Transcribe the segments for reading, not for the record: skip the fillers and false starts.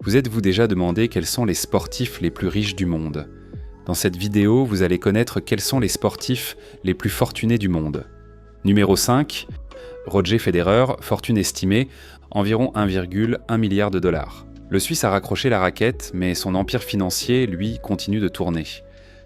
Vous êtes-vous déjà demandé quels sont les sportifs les plus riches du monde ? Dans cette vidéo, vous allez connaître quels sont les sportifs les plus fortunés du monde. Numéro 5, Roger Federer, fortune estimée environ 1,1 milliard de dollars. Le Suisse a raccroché la raquette, mais son empire financier, lui, continue de tourner.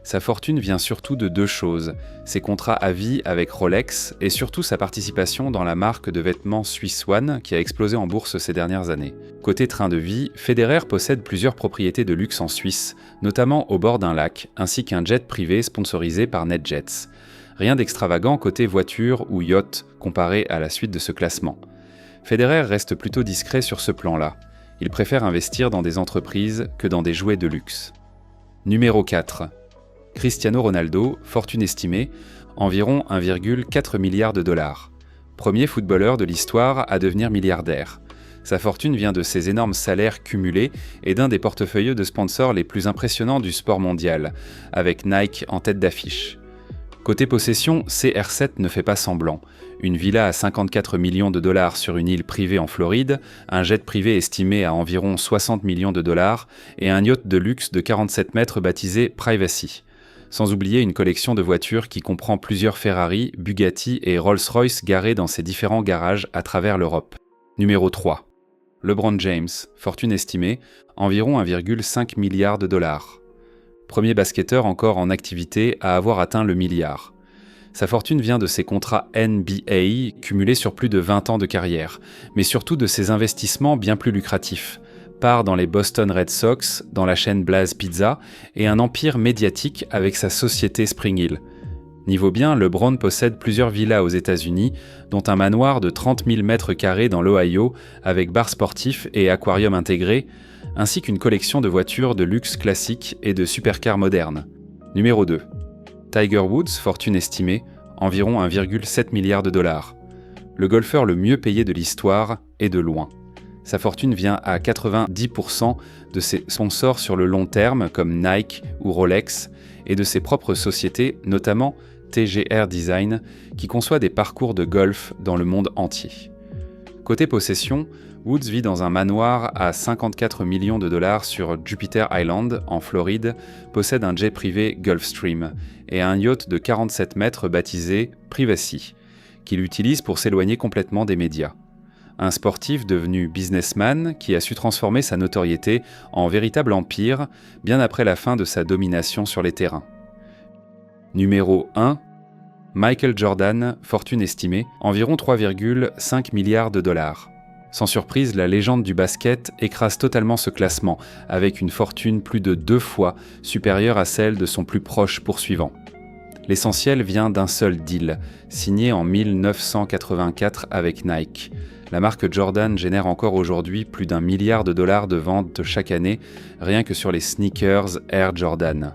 Sa fortune vient surtout de deux choses, ses contrats à vie avec Rolex et surtout sa participation dans la marque de vêtements Swiss One qui a explosé en bourse ces dernières années. Côté train de vie, Federer possède plusieurs propriétés de luxe en Suisse, notamment au bord d'un lac, ainsi qu'un jet privé sponsorisé par NetJets. Rien d'extravagant côté voiture ou yacht comparé à la suite de ce classement. Federer reste plutôt discret sur ce plan-là. Il préfère investir dans des entreprises que dans des jouets de luxe. Numéro 4. Cristiano Ronaldo, fortune estimée, environ 1,4 milliard de dollars. Premier footballeur de l'histoire à devenir milliardaire. Sa fortune vient de ses énormes salaires cumulés et d'un des portefeuilles de sponsors les plus impressionnants du sport mondial, avec Nike en tête d'affiche. Côté possession, CR7 ne fait pas semblant. Une villa à 54 millions de dollars sur une île privée en Floride, un jet privé estimé à environ 60 millions de dollars et un yacht de luxe de 47 mètres baptisé Privacy. Sans oublier une collection de voitures qui comprend plusieurs Ferrari, Bugatti et Rolls-Royce garés dans ses différents garages à travers l'Europe. Numéro 3. LeBron James, fortune estimée, environ 1,5 milliard de dollars. Premier basketteur encore en activité à avoir atteint le milliard. Sa fortune vient de ses contrats NBA cumulés sur plus de 20 ans de carrière, mais surtout de ses investissements bien plus lucratifs. Part dans les Boston Red Sox, dans la chaîne Blaze Pizza, et un empire médiatique avec sa société Spring Hill. Niveau bien, LeBron possède plusieurs villas aux États-Unis, dont un manoir de 30 000 m² dans l'Ohio, avec bar sportif et aquarium intégré, ainsi qu'une collection de voitures de luxe classiques et de supercars modernes. Numéro 2. Tiger Woods, fortune estimée, environ 1,7 milliard de dollars. Le golfeur le mieux payé de l'histoire, et de loin. Sa fortune vient à 90% de ses sponsors sur le long terme, comme Nike ou Rolex, et de ses propres sociétés, notamment TGR Design, qui conçoit des parcours de golf dans le monde entier. Côté possession, Woods vit dans un manoir à 54 millions de dollars sur Jupiter Island, en Floride, possède un jet privé Gulfstream et un yacht de 47 mètres baptisé Privacy, qu'il utilise pour s'éloigner complètement des médias. Un sportif devenu businessman qui a su transformer sa notoriété en véritable empire bien après la fin de sa domination sur les terrains. Numéro 1. Michael Jordan, fortune estimée, environ 3,5 milliards de dollars. Sans surprise, la légende du basket écrase totalement ce classement, avec une fortune plus de 2 fois supérieure à celle de son plus proche poursuivant. L'essentiel vient d'un seul deal, signé en 1984 avec Nike. La marque Jordan génère encore aujourd'hui plus d'1 milliard de dollars de ventes chaque année, rien que sur les sneakers Air Jordan.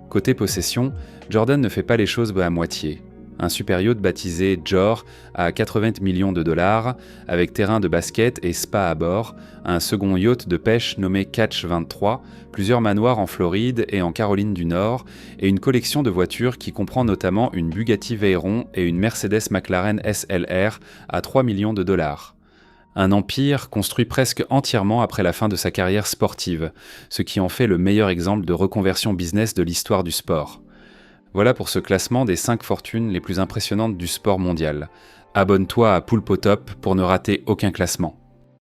Côté possession, Jordan ne fait pas les choses à moitié. Un super yacht baptisé Jor à 80 millions de dollars, avec terrain de basket et spa à bord, un second yacht de pêche nommé Catch 23, plusieurs manoirs en Floride et en Caroline du Nord, et une collection de voitures qui comprend notamment une Bugatti Veyron et une Mercedes McLaren SLR à 3 millions de dollars. Un empire construit presque entièrement après la fin de sa carrière sportive, ce qui en fait le meilleur exemple de reconversion business de l'histoire du sport. Voilà pour ce classement des 5 fortunes les plus impressionnantes du sport mondial. Abonne-toi à Poulpe au Top pour ne rater aucun classement.